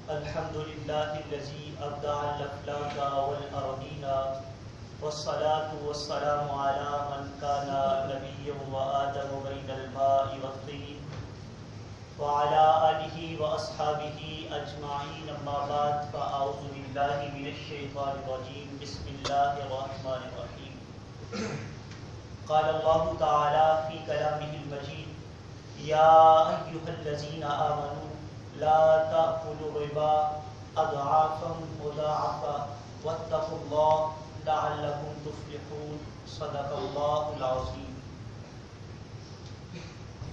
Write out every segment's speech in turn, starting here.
الحمد لله الذي أبدع الأفلاك والأرضين والصلاة والسلام على من كان نبيا وآدم بين الماء والطين وعلى آله وأصحابه أجمعين أما بعد فأعوذ بالله من الشيطان الرجيم بسم الله الرحمن الرحيم قال الله تعالى في كلامه المجيد يا أيها الذين آمنوا لا تأكلوا الربا أضعافا مضاعفة واتقوا الله لعلكم تفلحون صدق الله العظيم۔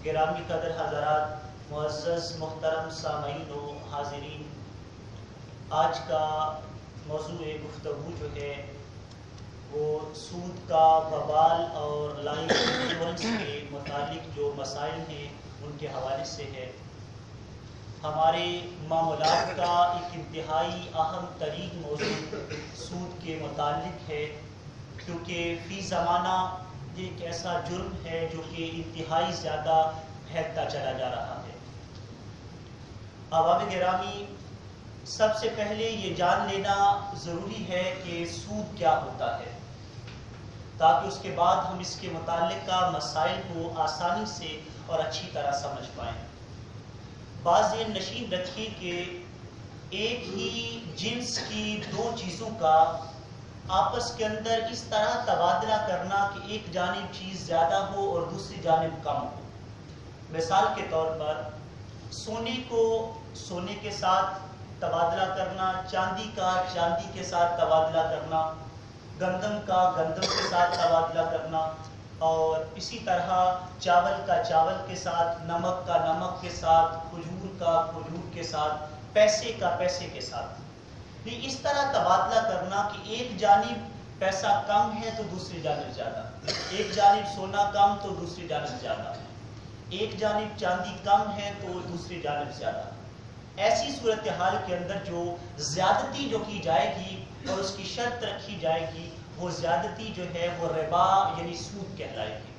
گرامی قدر حضرات، معزز محترم سامعین و حاضرین، آج کا موضوع گفتگو جو ہے وہ سود کا وبال اور لائف انشورنس کے متعلق جو مسائل ہیں ان کے حوالے سے ہے۔ ہمارے معاملات کا ایک انتہائی اہم ترین موضوع سود کے متعلق ہے، کیونکہ فی زمانہ یہ ایک ایسا جرم ہے جو کہ انتہائی زیادہ پھیلتا چلا جا رہا ہے۔ عوام گرامی، سب سے پہلے یہ جان لینا ضروری ہے کہ سود کیا ہوتا ہے، تاکہ اس کے بعد ہم اس کے متعلقہ مسائل کو آسانی سے اور اچھی طرح سمجھ پائیں۔ بعض یہ نشین رکھیے کہ ایک ہی جنس کی دو چیزوں کا آپس کے اندر اس طرح تبادلہ کرنا کہ ایک جانب چیز زیادہ ہو اور دوسری جانب کم ہو۔ مثال کے طور پر سونے کو سونے کے ساتھ تبادلہ کرنا، چاندی کا چاندی کے ساتھ تبادلہ کرنا، گندم کا گندم کے ساتھ تبادلہ کرنا، اور اسی طرح چاول کا چاول کے ساتھ، نمک کا نمک کے ساتھ، کھجور کا کھجور کے ساتھ، پیسے کا پیسے کے ساتھ۔ اس طرح تبادلہ کرنا کہ ایک جانب پیسہ کم ہے تو دوسری جانب زیادہ، ایک جانب سونا کم تو دوسری جانب زیادہ، ایک جانب چاندی کم ہے تو دوسری جانب زیادہ۔ ایسی صورتحال کے اندر جو زیادتی جو کی جائے گی اور اس کی شرط رکھی جائے گی، وہ زیادتی جو ہے وہ ربا یعنی سود کہلائے گی۔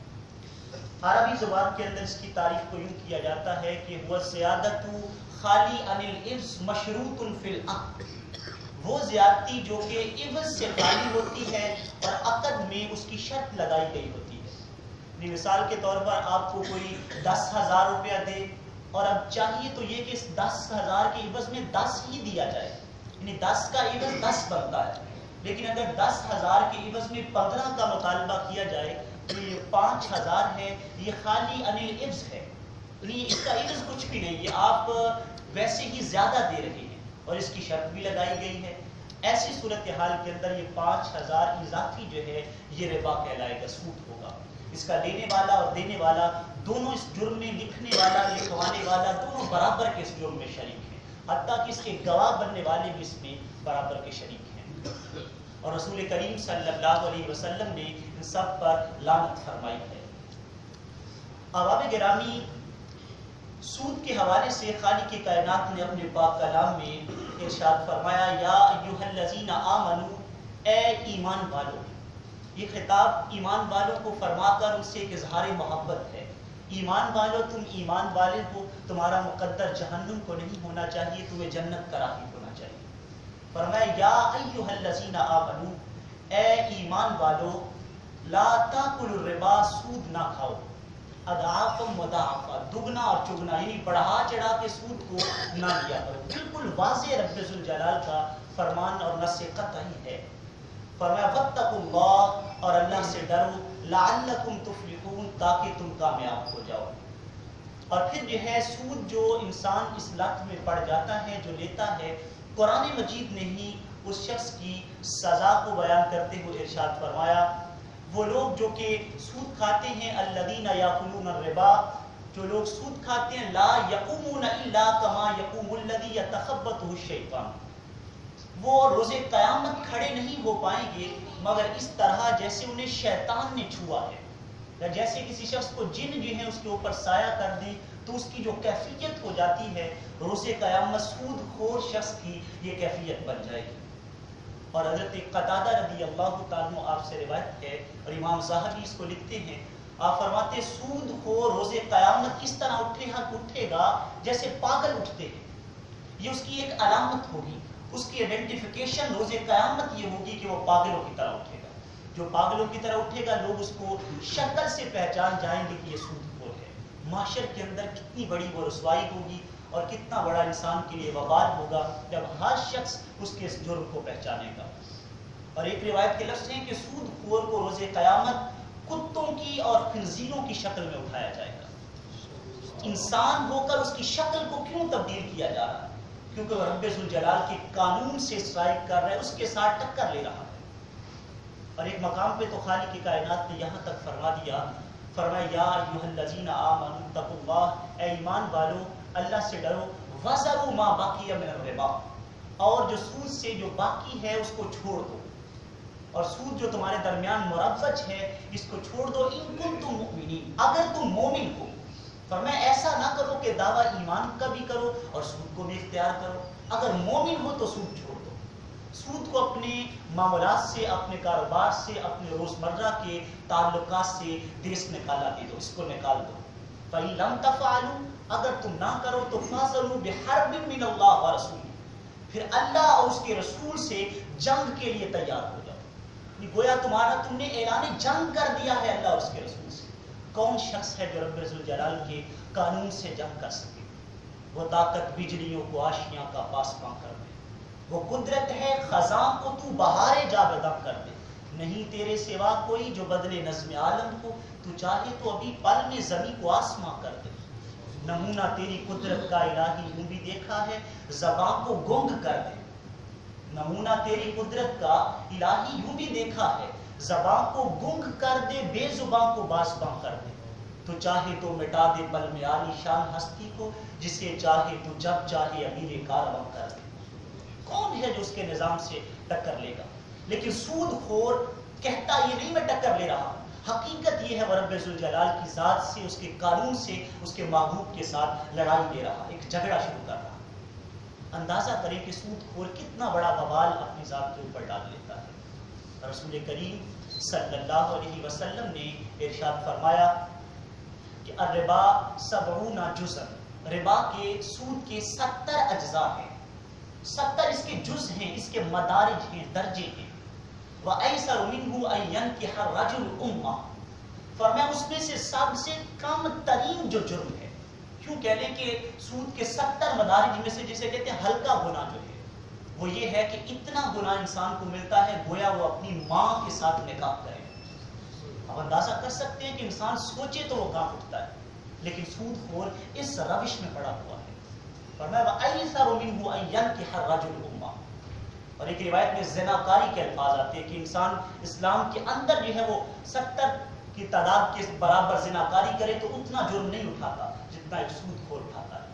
عربی زبان کے اندر اس کی تعریف کو یوں کیا جاتا ہے کہ وہ زیادت خالی عن العوض مشروط فی العقد، وہ زیادتی جو کہ عوض سے خالی ہوتی ہے اور عقد میں اس کی شرط لگائی گئی ہوتی ہے۔ مثال کے طور پر آپ کو کوئی 10,000 روپیہ دے اور اب چاہیے تو یہ کہ اس 10,000 کے عوض میں 10 ہی دیا جائے، یعنی 10 کا عوض 10 بنتا ہے، لیکن اگر 10,000 کے عوض میں 15 کا مطالبہ کیا جائے تو یہ 5,000 ہے، یہ خالی عن العوض ہے، یعنی اس کا عوض کچھ بھی نہیں ہے، آپ ویسے ہی زیادہ دے رہے ہیں اور اس کی شرط بھی لگائی گئی ہے۔ ایسی صورتحال کے اندر یہ 5,000 اضافی جو ہے یہ ربا کہلائے گا، سود ہوگا۔ اس کا لینے والا اور دینے والا دونوں اس جرم میں، لکھنے والا لکھوانے والا دونوں برابر کے اس جرم میں شریک ہیں، حتیٰ کہ اس کے گواہ بننے والے بھی اس میں برابر کے شریک ہیں۔ اور رسول کریم صلی اللہ علیہ وسلم نے ان سب پر لعنت فرمائی ہے۔ عوام گرامی، سود کے حوالے سے خالق کائنات نے اپنے پاک کلام میں ارشاد فرمایا یا ایھا الذین آمنوا، اے ایمان والو۔ یہ خطاب ایمان والوں کو فرما کر ان سے ایک اظہار محبت ہے۔ ایمان والو، تم ایمان والے ہو، تمہارا مقدر جہنم کو نہیں ہونا چاہیے، تمہیں جنت کا راہی ہونا چاہیے۔ فرمایا یا ایھا الذین آمنوا، اے ایمان والو، لا تاکلوا الربا، سود نہ کھاؤ، اضعافا مضاعفا، دگنا اور چگنا، یعنی بڑھا چڑھا کے سود کو نہ لیا کرو۔ بالکل واضح رب ذوالجلال کا فرمان اور نص قطعی ہے۔ فرمایا واتقوا اللہ، اور اللہ سے ڈرو، لعلکم تفلحون، تاکہ تم کامیاب ہو جاؤ۔ اور پھر جو ہے سود جو انسان اس لت میں پڑ جاتا ہے، جو لیتا ہے، قرآن مجید نے ہی اس شخص کی سزا کو بیان کرتے ہوئے ارشاد فرمایا وہ لوگ جو کہ سود کھاتے ہیں، الذین یاکلون الربا، جو لوگ سود کھاتے ہیں، لا یقومون الا کما یقوم الذی یتخبطہ الشیطان، وہ روز قیامت کھڑے نہیں ہو پائیں گے مگر اس طرح جیسے انہیں شیطان نے چھوا ہے، یا جیسے کسی شخص کو جن جو ہے اس کے اوپر سایہ کر دیں تو اس کی جو کیفیت ہو جاتی ہے روز قیامت سود خور شخص کی یہ کیفیت بن جائے گی۔ اور حضرت قتادہ رضی اللہ تعالیٰ عنہ آپ سے روایت ہے اور امام ذہبی اس کو لکھتے ہیں، آپ فرماتے سود خور روز قیامت اس طرح اٹھے گا جیسے پاگل اٹھتے ہیں. یہ اس کی ایک علامت ہوگی, اس کی آئیڈینٹیفیکیشن روز قیامت یہ ہوگی کہ وہ پاگلوں کی طرح اٹھے گا. جو پاگلوں کی طرح اٹھے گا لوگ اس کو شکل سے پہچان جائیں گے کہ یہ سود خور ہے. معاشر کے اندر کتنی بڑی وہ رسوائی ہوگی اور کتنا بڑا انسان کے لیے وبال ہوگا جب ہر شخص اس کے اس جرم کو پہچانے گا. اور ایک روایت کے لفظ ہیں کہ سود خور کو روز قیامت کتوں کی اور خنزیروں کی شکل میں اٹھایا جائے گا. انسان ہو کر اس کی شکل کو کیوں تبدیل کیا جا رہا ہے؟ کیونکہ وہ رب ذوالجلال کے قانون سے اسٹرائک کر رہا ہے, اس کے ساتھ ٹکر لے رہا ہے. اور ایک مقام پہ تو خالق کی کائنات نے یہاں تک فرما دیا, فرمایا یا ایھا الذین آمنوا اتقوا اللہ, اے ایمان والو اللہ سے ڈرو, وذروا ما بقی من الربا, اور جو سود سے جو باقی ہے اس کو چھوڑ دو, اور سود جو تمہارے درمیان مروج ہے اس کو چھوڑ دو, ان کنتم مؤمنین, اگر تم مومن ہو. فرمایا ایسا نہ کرو کہ دعویٰ ایمان کا بھی کرو اور سود کو بھی اختیار کرو. اگر مومن ہو تو سود چھوڑ دو. سود کو اپنے معاملات سے, اپنے کاروبار سے, اپنے روزمرہ کے تعلقات سے دیس نکالا دے دو, اس کو نکال دو. فَإِن لَمْ تَفْعَلُوا, اگر تم نہ کرو تو فَاذَنُوا بِحَرْبٍ مِّنَ اللَّهِ وَرَسُولِهِ, پھر اللہ اور اس کے رسول سے جنگ کے لیے تیار ہو جاؤ. گویا تم نے اعلان جنگ کر دیا ہے اللہ اور اس کے رسول سے. کون شخص ہے جو رب ذوالجلال کے قانون سے جنگ کر سکے؟ وہ طاقت بجلیوں کو آشیاں کا پاسباں کر دے, وہ قدرت ہے خزاں کو تو بہارے جا بدم کر دے. نہیں تیرے سوا کوئی جو بدلے نظم عالم کو, تو چاہے تو ابھی پل میں زمین کو آسماں کر دے. نمونہ تیری قدرت کا الہی یوں بھی دیکھا ہے, زباں کو گنگ کر دے. نمونہ تیری قدرت کا الہی یوں بھی دیکھا ہے, زباں کو گنگ کر دے, بے زباں کو باسباں کر دے. تو چاہے تو مٹا دے پل میں عالی شان ہستی کو, جسے چاہے تو جب چاہے امیر کارواں کر دے. کون ہے جو اس کے نظام سے ٹکر لے گا؟ لیکن سود خور کہتا یہ نہیں میں ٹکر لے رہا, حقیقت یہ ہے وہ رب ذوالجلال کی ذات سے, اس کے قانون سے, اس کے محبوب کے ساتھ لڑائی لے رہا, ایک جھگڑا شروع کر رہا. اندازہ کریں کہ سود خور کتنا بڑا وبال اپنی ذات کے اوپر ڈال لیتا ہے. رسول کریم صلی اللہ علیہ وسلم نے ارشاد فرمایا کہ الربا 70 جزء, ربا کے سود کے 70 اجزاء ہیں, 70 اس کے جز ہیں, اس کے مدارج ہیں, درجے ہیں. وَأَيْسَرُ مِنْهُ أَن يَنْكِحَ الرَّجُلُ أُمَّهُ, فرمایا اس میں سے سب سے کم ترین جو جرم ہے, کیوں کہہ لیں کہ سود کے 70 مدارج میں سے جسے کہتے ہیں ہلکا گناہ جو ہے وہ یہ ہے کہ اتنا گناہ انسان کو ملتا ہے گویا وہ اپنی ماں کے ساتھ نکاح کرے. اب اندازہ کر سکتے ہیں کہ انسان سوچے تو وہ کام اٹھتا ہے, لیکن سود خور اس روش میں پڑا ہوا ہے. فرمایا وَأَيْسَرُ مِنْهُ أَن يَنْكِحَ الرَّجُلُ أُمَّهُ, اور ایک روایت میں زناکاری کے الفاظ آتے ہیں کہ انسان اسلام کے اندر جو ہے وہ 70 کی تعداد کے برابر زناکاری کرے تو اتنا جرم نہیں اٹھاتا جتنا ایک سود خور اٹھاتا ہے.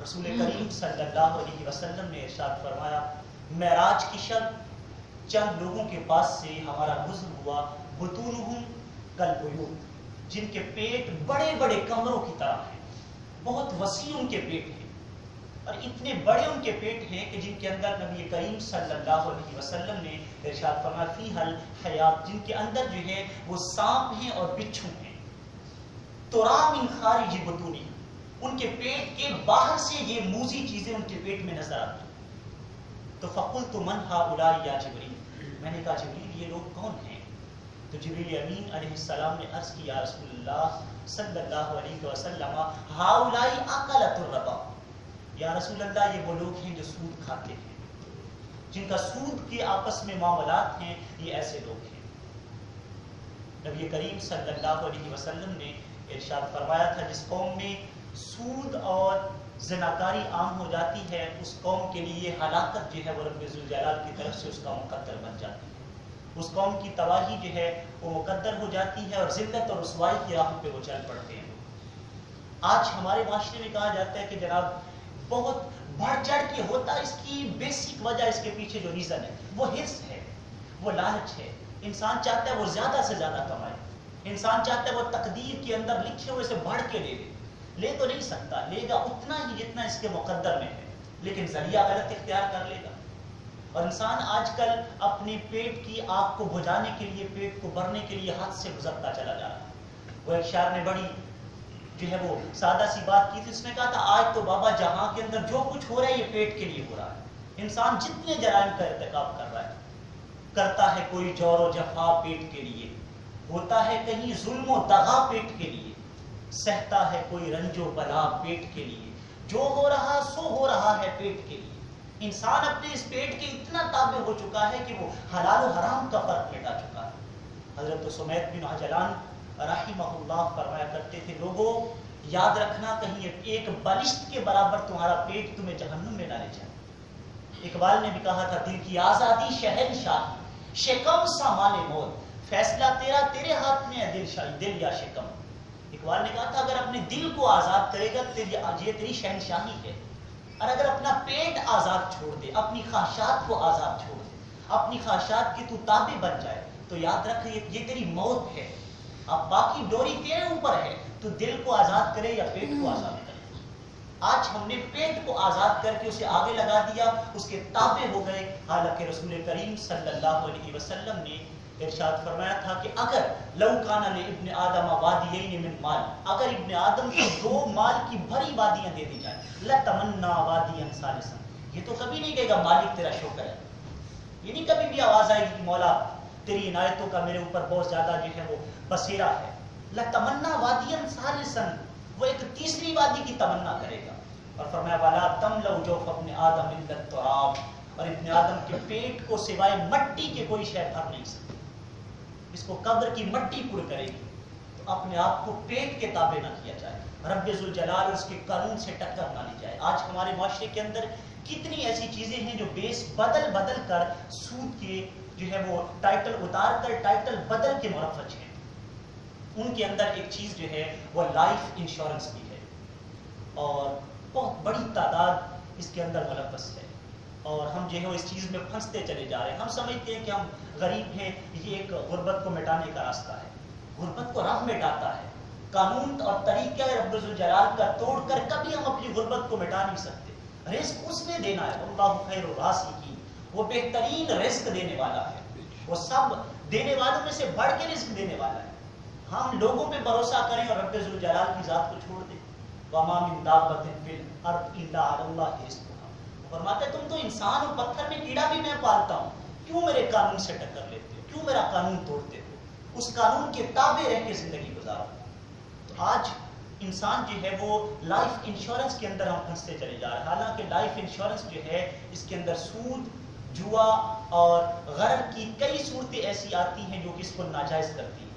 رسول کریم صلی اللہ علیہ وسلم نے ارشاد فرمایا معراج کی شب چند لوگوں کے پاس سے ہمارا گزر ہوا, بطونہم کالبیوت, جن کے پیٹ بڑے بڑے کمروں کی طرح ہیں, بہت وسیع ان کے پیٹ ہیں, اور اتنے بڑے ان کے پیٹ ہیں کہ جن کے اندر نبی کریم صلی اللہ علیہ وسلم نے ارشاد فرمایا فیہا الحیات, جن کے اندر جو ہے وہ سانپ ہیں اور بچھو ہیں. ترا من خارج بطونہم, ان کے پیٹ کے باہر سے یہ موذی چیزیں ان کے پیٹ میں نظر آتی. تو فقلت من ہؤلاء یا جبریل, میں نے کہا جبریل یہ لوگ کون ہیں؟ تو جبریل امین علیہ السلام نے عرض کی یا رسول اللہ صلی اللہ علیہ وسلم ہؤلاء اکلۃ الربا, یا رسول اللہ یہ وہ لوگ ہیں جو سود کھاتے ہیں, جن کا سود کے آپس میں معاملات ہیں, یہ ایسے لوگ ہیں. نبی کریم صلی اللہ علیہ وسلم نے ارشاد فرمایا تھا جس قوم میں سود اور زناکاری عام ہو جاتی ہے اس قوم کے لیے ہلاکت جو ہے وہ رب ذوالجلال کی طرف سے اس کا مقدر بن جاتی ہے. اس قوم کی تباہی جو ہے وہ مقدر ہو جاتی ہے اور ذلت اور رسوائی کی راہ پہ وہ چل پڑتے ہیں. آج ہمارے معاشرے میں کہا جاتا ہے کہ جناب بہت بڑھ چڑھ کے ہوتا, اس کی بیسک وجہ, اس کے پیچھے جو ریزن ہے وہ حرص ہے, وہ لالچ ہے. انسان چاہتا ہے وہ زیادہ سے زیادہ کمائے, انسان چاہتا ہے وہ تقدیر کے اندر لکھے ہوئے سے بڑھ کے لے تو نہیں سکتا, لے گا اتنا ہی جتنا اس کے مقدر میں ہے, لیکن ذریعہ غلط اختیار کر لے گا. اور انسان آج کل اپنے پیٹ کی آگ کو بجھانے کے لیے، پیٹ کو بھرنے کے لیے حد سے گزرتا چلا جا رہا ہے۔ وہ ایک شاعر نے بڑی جو ہے وہ سادہ سی بات کی تھی، اس نے کہا تھا آج تو بابا جہاں کے اندر جو کچھ ہو رہا ہے یہ پیٹ کے لیے ہو رہا ہے۔ انسان جتنے جرائم کا ارتکاب کر رہا ہے، کرتا ہے کوئی جور و جفا پیٹ کے لیے، ہوتا ہے کہیں ظلم و دغا پیٹ کے لیے، سہتا ہے کوئی رنج و بلا پیٹ کے لیے، جو ہو رہا سو ہو رہا ہے پیٹ کے لیے۔ انسان اپنے اس پیٹ کے اتنا تابع ہو چکا ہے کہ وہ حلال و حرام کا فرق مٹا چکا ہے۔ حضرت سمید بن عجلان رحمہ اللہ فرمایا کرتے تھے، لوگوں یاد رکھنا کہیں ایک بالشت کے برابر تمہارا پیٹ تمہیں جہنم میں نہ لے جائے۔ اقبال نے بھی کہا تھا، دل کی آزادی شہنشاہی، شکم سامان موت، فیصلہ تیرا تیرے ہاتھ میں ہے دل یا شکم۔ اقبال نے کہا تھا اگر اپنے دل کو آزاد کرے گا یہ تیری شہنشاہی ہے، اور اگر اپنا پیٹ آزاد چھوڑ دے، اپنی خواہشات کو آزاد چھوڑ دے، اپنی خواہشات کی تو تابع بن جائے، تو یاد رکھ یہ تیری موت ہے۔ اب باقی ڈوری تیرے اوپر ہے، تو دل کو آزاد کرے یا پیٹ کو آزاد کرے۔ آج ہم نے پیٹ کو آزاد کر کے اسے آگے لگا دیا، اس کے تابع ہو گئے، حالانکہ رسول کریم صلی اللہ علیہ وسلم نے ارشاد فرمایا تھا کہ اگر لو کان لابن آدم وادیین من مال، اگر ابن آدم کو 2 مال کی بھری وادیاں دے دی جائیں، لتمنا وادیا ثالثا، یہ تو کبھی نہیں کہے گا مالک تیرا شکر ہے، یہ نہیں کبھی بھی آواز آئے گی کہ مولا تیری عنایتوں کا میرے اوپر بہت زیادہ جو ہے وہ بصیرہ ہے۔ لتمنا وادیا ثالثا، وہ ایک تیسری وادی کی تمنا کرے گا۔ اور فرمایا والا تملؤ جوف ابن آدم الا التراب، اور ابن آدم کے پیٹ کو سوائے مٹی کے کوئی شے بھر نہیں سکتی، اس کو قبر کی مٹی پر کرے گی۔ تو اپنے آپ کو پیٹ کے تابع نہ کیا جائے، رب ذوالجلال اور اس کے قانون سے ٹکر نہ لی جائے۔ آج ہمارے معاشرے کے اندر کتنی ایسی چیزیں ہیں جو بیس بدل بدل کر سود کے جو ہے وہ ٹائٹل اتار کر ٹائٹل بدل کے مرفج ہیں۔ ان کے اندر ایک چیز جو ہے وہ لائف انشورنس بھی ہے، اور بہت بڑی تعداد اس کے اندر ملوث ہے، اور ہم جو ہے وہ اس چیز میں پھنستے چلے جا رہے ہیں۔ ہم سمجھتے ہیں کہ ہم غریب ہیں، یہ ایک غربت کو مٹانے کا راستہ ہے، غربت کو راہ مٹاتا ہے۔ قانون اور طریقہ رب ذوالجلال کا توڑ کر کبھی ہم اپنی غربت کو مٹا نہیں سکتے۔ رزق اس نے دینا ہے، اللہ خیر الرازقین، وہ بہترین رزق دینے والا ہے، وہ سب دینے والوں میں سے بڑھ کے رزق دینے والا ہے۔ ہم لوگوں پہ بھروسہ کریں اور رب ذوالجلال کی ذات کو چھوڑ دیں۔ وَمَا مِن دَابَّةٍ فِي الْأَرْضِ إِلَّا عَلَى اللَّهِ رِزْقُهَا، فرماتے ہیں تم تو انسان اور پتھر میں کیڑا بھی میں پالتا ہوں، کیوں میرے قانون سے ٹکر لیتے ہو، کیوں میرا قانون توڑتے ہو؟ اس قانون کے تابع رہ کے زندگی گزارو۔ تو آج انسان جو ہے وہ لائف انشورنس کے اندر ہم پھنستے چلے جا رہے ہیں، حالانکہ لائف انشورنس جو ہے اس کے اندر سود، جوا اور غرر کی کئی صورتیں ایسی آتی ہیں جو کہ اس کو ناجائز کرتی ہیں۔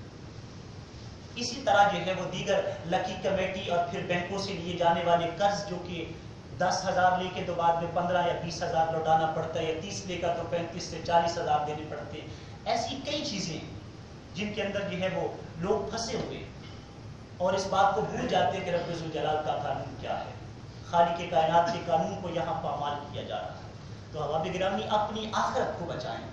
اسی طرح جو ہے وہ دیگر لکی کمیٹی اور پھر بینکوں سے لیے جانے والے قرض، جو کہ 10,000 لے کے تو بعد میں 15 یا 20,000 لوٹانا پڑتا ہے، یا 30 لے کر تو 35 سے 40,000 دینے پڑتے ہیں۔ ایسی کئی چیزیں جن کے اندر جو ہے وہ لوگ پھنسے ہوئے اور اس بات کو بھول جاتے ہیں کہ رب ذوالجلال کا قانون کیا ہے، خالق کائنات کے قانون کو یہاں پامال کیا جا رہا ہے۔ تو احباب گرامی، اپنی آخرت کو بچائیں،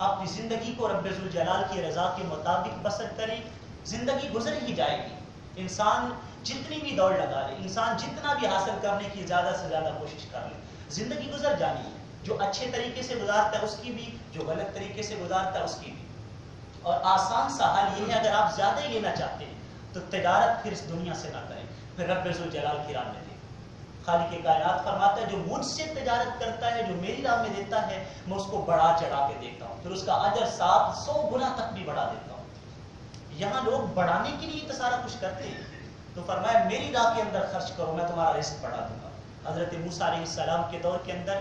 اپنی زندگی کو رب ذوالجلال کی رضا کے مطابق بسر کریں۔ زندگی گزر ہی جائے گی، انسان جتنی بھی دوڑ لگا لے، انسان جتنا بھی حاصل کرنے کی زیادہ سے زیادہ کوشش کر لے، زندگی گزر جانی ہے۔ جو اچھے طریقے سے گزارتا ہے اس کی بھی، جو غلط طریقے سے گزارتا ہے اس کی بھی۔ اور آسان سا حل یہ ہے، اگر آپ زیادہ ہی لینا چاہتے ہیں تو تجارت پھر اس دنیا سے نہ کریں، پھر رب ذوالجلال کی راہ میں دیں۔ خالق کائنات فرماتا ہے جو مجھ سے تجارت کرتا ہے، جو میری راہ میں دیتا ہے، میں اس کو بڑھا چڑھا کے دیتا ہوں، پھر اس کا اجر 700 گنا تک بھی بڑھا دیتا ہوں۔ یہاں لوگ بڑھانے کے لیے تو سارا کچھ کرتے ہیں، تو فرمایا میری راہ کے اندر خرچ کرو، میں تمہارا رزق بڑھا دوں گا۔ حضرت موسیٰ علیہ السلام کے دور کے اندر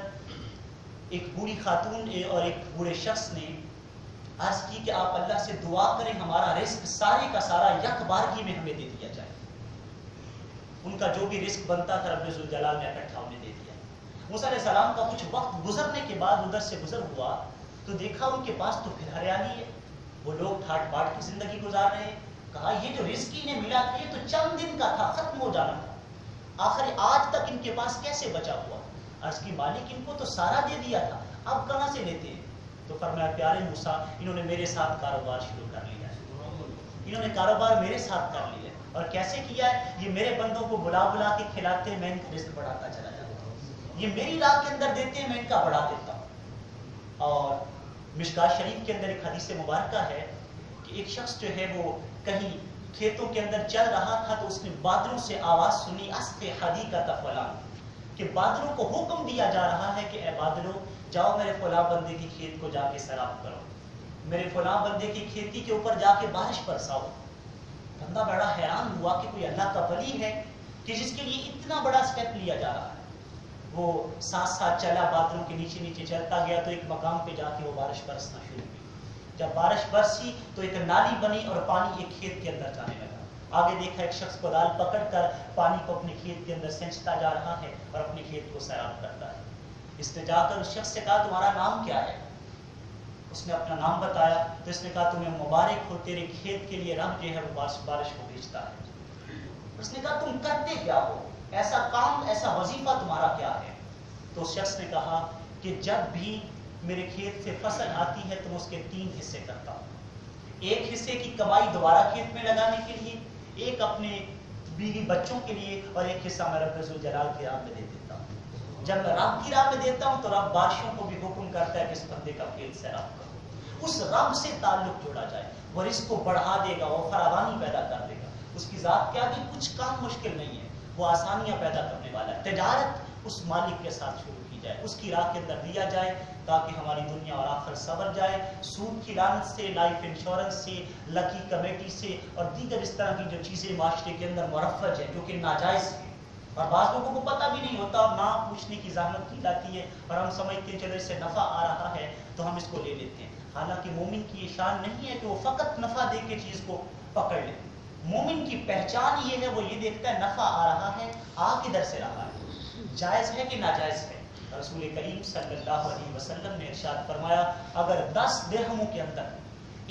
ایک بوڑھی خاتون اور ایک بوڑھے شخص نے عرض کی کہ آپ اللہ سے دعا کریں ہمارا رزق سارے کا سارا یک بارگی میں ہمیں دے دیا جائے۔ ان کا جو بھی رزق بنتا تھا رب ذوالجلال نے اکٹھا انہیں دے دیا۔ موسیٰ علیہ السلام کا کچھ وقت گزرنے کے بعد ادھر سے گزر ہوا تو دیکھا ان کے پاس تو پھر ہریالی ہے، وہ لوگ ٹھاٹ باٹ کی زندگی گزار رہے ہیں۔ کہا یہ جو رزق انہیں ملا تھا یہ تو چند دن کا تھا، ختم ہو جانا تھا، آخر آج تک ان کے پاس کیسے بچا ہوا؟ عرض کی مالک ان کو تو سارا دے دیا تھا، اب کہاں سے لیتے ہیں؟ تو فرمایا پیارے موسیٰ انہوں نے میرے ساتھ کاروبار شروع کر لیا ہے، انہوں نے کاروبار میرے ساتھ کر لیا ہے۔ اور کیسے کیا ہے؟ یہ میرے بندوں کو بلا بلا کے کھلاتے ہیں، میں ان کا رزق بڑھاتا چلا جاتا ہوں، یہ میری راہ کے اندر دیتے ہیں، میں ان کا بڑھا دیتا ہوں۔ اور مشکات شریف کے اندر ایک حدیث مبارکہ ہے کہ ایک شخص جو ہے وہ کہیں کھیتوں کے اندر چل رہا تھا تو اس نے بادلوں سے آواز سنی اسقِ حدیقۃ فلان، کہ بادلوں کو حکم دیا جا رہا ہے کہ اے بادلوں جاؤ میرے فلاں بندے کی کھیت کو جا کے سیراب کرو، میرے فلاں بندے کی کھیتی کے اوپر جا کے بارش برساؤ۔ بندہ بڑا حیران ہوا کہ کوئی اللہ کا ولی ہے کہ جس کے لیے اتنا بڑا سٹیپ لیا جا رہا ہے۔ وہ ساتھ ساتھ چلا، بادلوں کے نیچے نیچے چلتا گیا تو ایک مقام پہ جا کے وہ بارش برسنا شروع ہوئی۔ جب بارش برسی تو ایک نالی بنی اور پانی ایک کھیت کے اندر جانے لگا۔ آگے دیکھا ایک شخص کدال پکڑ کر پانی کو اپنے کھیت کے اندر سینچتا جا رہا ہے اور اپنے کھیت کو سیراب کرتا ہے۔ اس نے جا کر اس شخص سے کہا تمہارا نام کیا ہے؟ اس نے اپنا نام بتایا تو اس نے کہا تمہیں مبارک ہو، تیرے کھیت کے لیے رب جو ہے وہ بارش کو بھیجتا ہے۔ اس نے کہا تم کرتے کیا ہو، ایسا کام ایسا وظیفہ تمہارا کیا ہے؟ تو اس شخص نے کہا کہ جب بھی میرے کھیت سے فصل آتی ہے تو میں اس کے 3 حصے کرتا ہوں، ایک حصے کی کمائی دوبارہ کھیت میں لگانے کے لیے، ایک اپنے بیوی بچوں کے لیے، اور ایک حصہ میں رب ذوالجلال کی راہ میں دے دیتا ہوں۔ جب میں رب کی راہ میں دیتا ہوں تو رب بارشوں کو بھی حکم کرتا ہے کہ اس بندے کا کھیت سیراب کرو۔ اس رب سے تعلق جوڑا جائے، وہ رزق کو بڑھا دے گا، وہ فراوانی پیدا کر دے گا۔ اس کی ذات کیا کہ کچھ کام مشکل نہیں ہے، وہ آسانیاں پیدا کرنے والا ہے۔ تجارت اس مالک کے ساتھ شروع کی جائے، اس کی راہ کے اندر دیا جائے تاکہ ہماری دنیا اور آخرت سنور جائے۔ سود کی لعنت سے، لائف انشورنس سے، لکی کمیٹی سے اور دیگر اس طرح کی جو چیزیں معاشرے کے اندر مرفج ہیں جو کہ ناجائز ہیں، اور بعض لوگوں کو پتہ بھی نہیں ہوتا اور نہ پوچھنے کی زحمت کی جاتی ہے اور ہم سمجھتے ہیں چلو اس سے نفع آ رہا ہے تو ہم اس کو لے لیتے ہیں۔ حالانکہ مومن کی یہ شان نہیں ہے کہ وہ فقط نفع دے کے چیز کو پکڑ لے۔ مومن کی پہچان یہ ہے، وہ یہ دیکھتا ہے نفع آ رہا ہے، آ کدھر سے رہا ہے، جائز ہے کہ ناجائز ہے۔ رسول کریم صلی اللہ علیہ وسلم نے ارشاد فرمایا اگر 10 درہموں کے اندر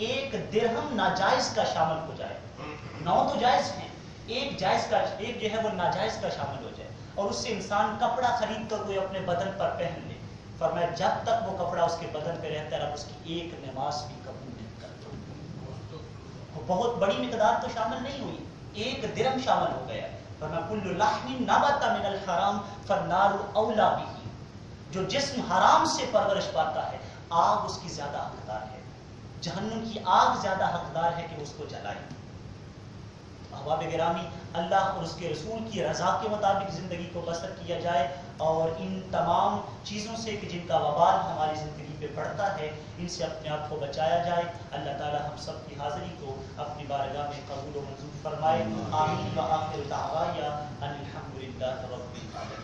1 درہم ناجائز کا شامل ہو جائے، 9 تو جائز ہیں، ایک جو ہے وہ ناجائز کا شامل ہو جائے اور اس سے انسان کپڑا خرید کر وہ اپنے بدن پر پہن لے، فرمایا جب تک وہ کپڑا اس کے بدن پہ رہتا ہے رب اس کی ایک نماز بھی قبول نہیں کرتا۔ بہت بڑی مقدار تو شامل نہیں ہوئی، 1 درہم شامل ہو گیا۔ فرمایا کل لحم نبت من الحرام فالنار اولی بہ، جو جسم حرام سے پرورش پاتا ہے آگ اس کی زیادہ حقدار ہے، جہنم کی آگ زیادہ حقدار ہے کہ اس کو جلائے۔ احباب گرامی، اللہ اور اس کے رسول کی رضا کے مطابق زندگی کو بسر کیا جائے اور ان تمام چیزوں سے کہ جن کا وبال ہماری زندگی پہ پڑتا ہے ان سے اپنے آپ کو بچایا جائے۔ اللہ تعالی ہم سب کی حاضری کو اپنی بارگاہ میں قبول و منظور فرمائے۔ آمین و آخر دعوانا ان الحمد للہ رب العالمین۔